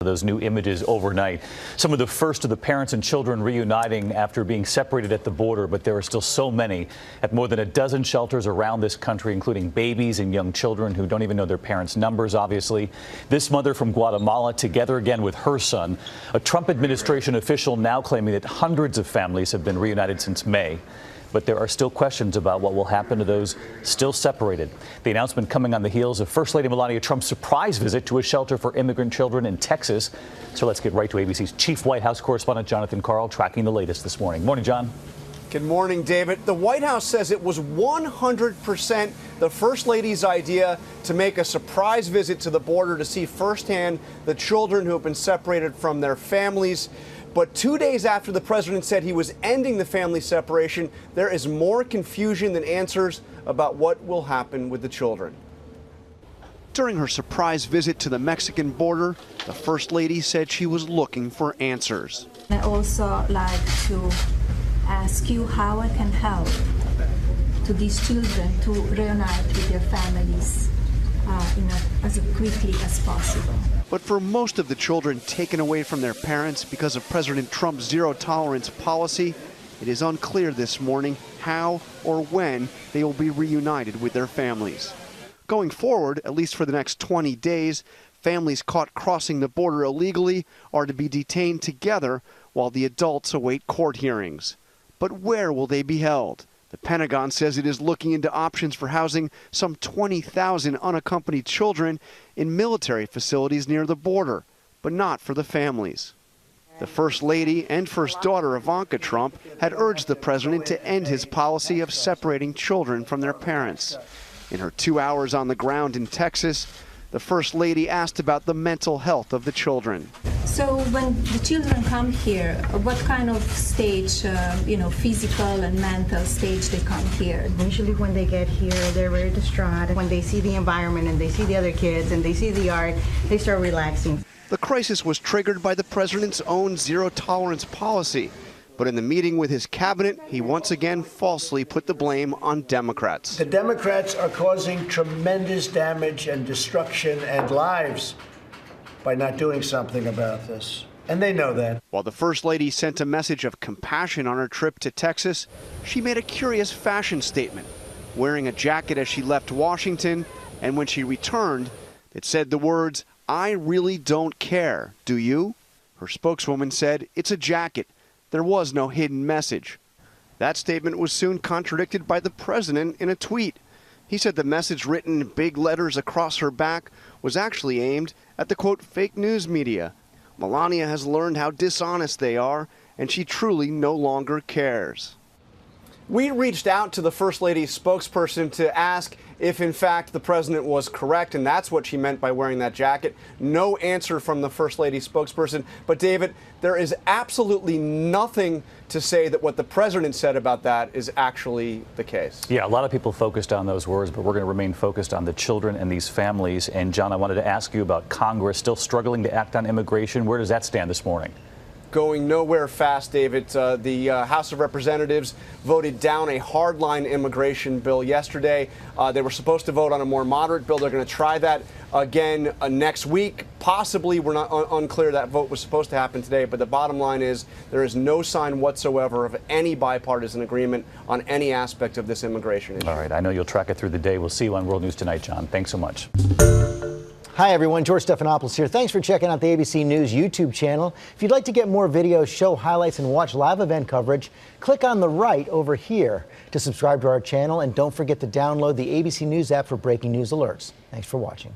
Those new images overnight. Some of the first of the parents and children reuniting after being separated at the border, but there are still so many at more than a dozen shelters around this country, including babies and young children who don't even know their parents' numbers, obviously. This mother from Guatemala together again with her son. A Trump administration official now claiming that hundreds of families have been reunited since May. But there are still questions about what will happen to those still separated. The announcement coming on the heels of First Lady Melania Trump's surprise visit to a shelter for immigrant children in Texas. So let's get right to ABC's chief White House correspondent Jonathan Karl tracking the latest this morning. Morning, John. Good morning, David. The White House says it was 100% the First Lady's idea to make a surprise visit to the border to see firsthand the children who have been separated from their families. But 2 days after the president said he was ending the family separation, there is more confusion than answers about what will happen with the children. During her surprise visit to the Mexican border, the First Lady said she was looking for answers. I also like to ask you how I can help to these children to reunite with their families as quickly as possible. But for most of the children taken away from their parents because of President Trump's zero-tolerance policy, it is unclear this morning how or when they will be reunited with their families. Going forward, at least for the next 20 days, families caught crossing the border illegally are to be detained together while the adults await court hearings. But where will they be held? The Pentagon says it is looking into options for housing some 20,000 unaccompanied children in military facilities near the border, but not for the families. The First Lady and First Daughter Ivanka Trump had urged the president to end his policy of separating children from their parents. In her 2 hours on the ground in Texas, the First Lady asked about the mental health of the children. So when the children come here, what kind of stage, physical and mental stage they come here? Usually when they get here, they're very distraught. When they see the environment and they see the other kids and they see the art, they start relaxing. The crisis was triggered by the president's own zero-tolerance policy. But in the meeting with his cabinet, he once again falsely put the blame on Democrats. The Democrats are causing tremendous damage and destruction and lives by not doing something about this. And they know that. While the First Lady sent a message of compassion on her trip to Texas, she made a curious fashion statement, wearing a jacket as she left Washington, and when she returned, it said the words, "I really don't care, do you?" Her spokeswoman said, "It's a jacket. There was no hidden message." That statement was soon contradicted by the president in a tweet. He said the message written in big letters across her back was actually aimed at the, quote, fake news media. Melania has learned how dishonest they are, and she truly no longer cares. We reached out to the First Lady's spokesperson to ask if, in fact, the president was correct, and that's what she meant by wearing that jacket. No answer from the First Lady's spokesperson. But, David, there is absolutely nothing to say that what the president said about that is actually the case. Yeah, a lot of people focused on those words, but we're going to remain focused on the children and these families. And, John, I wanted to ask you about Congress still struggling to act on immigration. Where does that stand this morning? Going nowhere fast, David. The House of Representatives voted down a hardline immigration bill yesterday. They were supposed to vote on a more moderate bill. They're going to try that again next week. Possibly, we're not unclear. That vote was supposed to happen today. But the bottom line is there is no sign whatsoever of any bipartisan agreement on any aspect of this immigration issue. All right. I know you'll track it through the day. We'll see you on World News Tonight, John. Thanks so much. Hi, everyone. George Stephanopoulos here. Thanks for checking out the ABC News YouTube channel. If you'd like to get more videos, show highlights, and watch live event coverage, click on the right over here to subscribe to our channel. And don't forget to download the ABC News app for breaking news alerts. Thanks for watching.